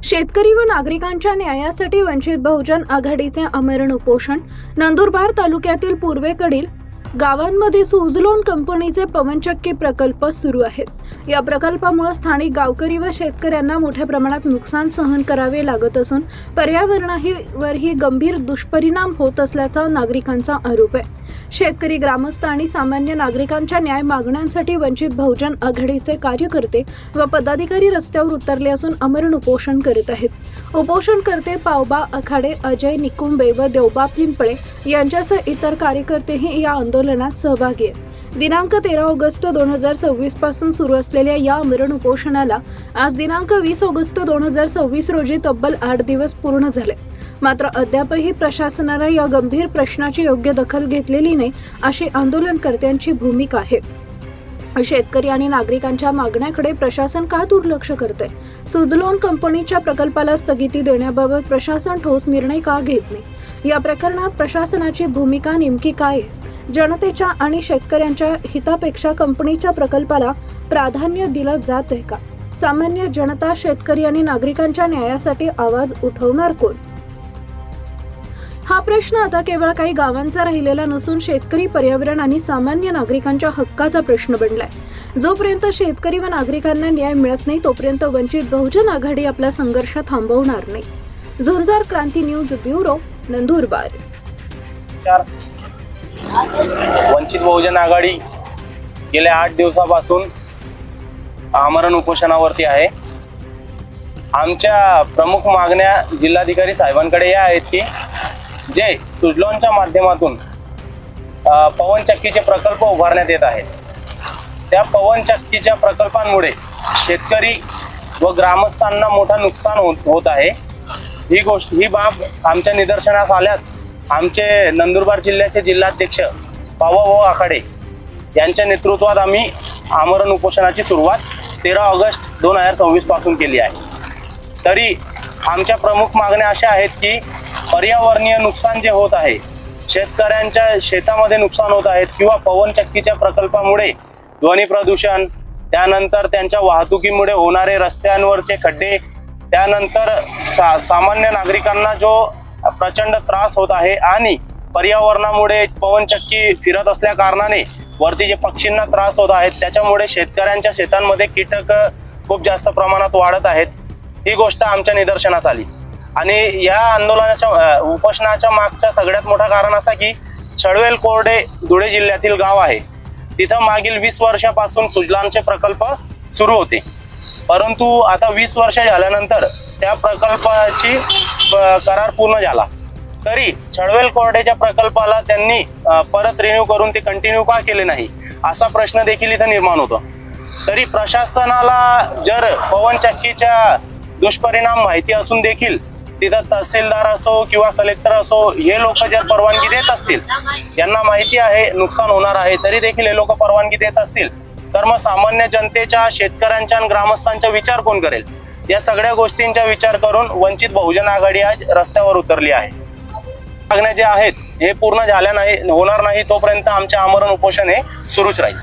शेतकरी व नागरिकांच्या न्यायासाठी वंचित बहुजन आघाडीचे आमरण उपोषण. नंदुरबार तालुक्यातील पूर्वेकडील गावांमध्ये सुझलोन कंपनीचे पवनचक्की प्रकल्प सुरू आहेत. या प्रकल्पामुळे स्थानिक गावकरी व शेतकऱ्यांना मोठ्या प्रमाणात नुकसान सहन करावे लागत असून पर्यावरणावरही गंभीर दुष्परिणाम होत असल्याचा नागरिकांचा आरोप आहे. शेतकरी, ग्रामस्थ आणि सामान्य नागरिकांच्या न्याय मागण्यांसाठी वंचित बहुजन आघाडीचे कार्यकर्ते व पदाधिकारी रस्त्यावर उतरले असून आमरण उपोषण करत आहेत. उपोषणकर्ते पावबा आखाडे, अजय निकुंबे व देवबा पिंपळे यांच्यासह इतर कार्यकर्तेही या आंदोलनात सहभागी आहेत. दिनांक 13 ऑगस्ट 2026 पासून सुरू असलेल्या या आमरण उपोषणाला आज दिनांक 20 ऑगस्ट 2026 रोजी तब्बल 8 दिवस पूर्ण झाले. मात्र अद्यापही प्रशासनाने या गंभीर प्रश्नाची योग्य दखल घेतलेली नाही अशी आंदोलनकर्त्यांची भूमिका आहे. शेतकरी आणि नागरिकांच्या मागण्याकडे प्रशासन का दुर्लक्ष करते? सुझलोन कंपनीच्या प्रकल्पाला स्थगिती देण्याबाबत प्रशासन ठोस निर्णय का घेत नाही? या प्रकरणात प्रशासनाची भूमिका नेमकी काय आहे? जनतेच्या आणि शेतकऱ्यांच्या हितापेक्षा कंपनीच्या प्रकल्पाला प्राधान्य दिलं जात आहे का? सामान्य जनता, शेतकरी आणि नागरिकांच्या न्यायासाठी आवाज उठवणार कोण? हा प्रश्न आता केवळ काही गावांचा राहिलेला नसून शेतकरी, पर्यावरण आणि सामान्य नागरिकांच्या हक्काचा प्रश्न बनलाय. जोपर्यंत शेतकरी व नागरिकांना न्याय मिळत नाही तोपर्यंत वंचित बहुजन आघाडी आपला संघर्ष थांबवणार नाही. झुंजार क्रांती न्यूज ब्युरो, नंदुरबार. वंचित बहुजन आघाडी गेल्या 8 दिवसापासून आमरण उपोषणावरती आहे. आमच्या प्रमुख मागण्या जिल्हाधिकारी साहेबांकडे या आहेत की जे सुझलोनच्या माध्यमातून पवनचक्कीचे प्रकल्प उभारण्यात येत आहेत, त्या पवनचक्कीच्या प्रकल्पांमुळे शेतकरी व ग्रामस्थांना मोठा नुकसान होत आहे. ही बाब आमच्या निदर्शनास आल्यास आमचे नंदुरबार जिल्ह्याचे जिल्हाध्यक्ष पावभाऊ आखाडे यांच्या नेतृत्वात आम्ही आमरण उपोषणाची सुरुवात 13 ऑगस्ट 2026 पासून केली आहे. तरी आमच्या प्रमुख मागण्या अशा आहेत की पर्यावरणीय नुकसान जे होत आहे, शेतकऱ्यांच्या शेतामध्ये नुकसान होत आहेत किंवा पवनचक्कीच्या प्रकल्पामुळे ध्वनी प्रदूषण, त्यानंतर त्यांच्या वाहतुकीमुळे होणारे रस्त्यांवरचे खड्डे, त्यानंतर सामान्य नागरिकांना जो प्रचंड त्रास होत आहे आणि पर्यावरणामुळे पवनचक्की फिरत असल्या कारणाने वरती जे पक्षींना त्रास होत आहेत त्याच्यामुळे शेतकऱ्यांच्या शेतांमध्ये कीटक खूप जास्त प्रमाणात वाढत आहेत. ही गोष्ट आमच्या निदर्शनास आली आणि या आंदोलनाच्या उपोषणाच्या मागचा सगळ्यात मोठा कारण असा की छडवेल कोरडे धुळे जिल्ह्यातील गाव आहे. तिथं मागील 20 वर्षापासून सुझलोनचे प्रकल्प सुरू होते, परंतु आता 20 वर्ष झाल्यानंतर त्या प्रकल्पाची करार पूर्ण झाला. तरी छडवेल कोरडेच्या प्रकल्पाला त्यांनी परत रिन्यू करून ते कंटिन्यू का केले नाही असा प्रश्न देखील इथं निर्माण होतो. तरी प्रशासनाला जर पवनचक्कीच्या दुष्परिणाम माहिती असून देखील तिथं तहसीलदार असो किंवा कलेक्टर असो हे लोक जर परवानगी देत असतील, यांना माहिती आहे नुकसान होणार आहे, तरी देखील हे लोक परवानगी देत असतील तर मग सामान्य जनतेच्या, शेतकऱ्यांच्या आणि ग्रामस्थांचा विचार कोण करेल? या सगळ्या गोष्टींचा विचार करून वंचित बहुजन आघाडी आज रस्त्यावर उतरली आहे. मागण्या जे आहेत हे पूर्ण होणार नाही तोपर्यंत आमचे आमरण उपोषण हे सुरूच राहील.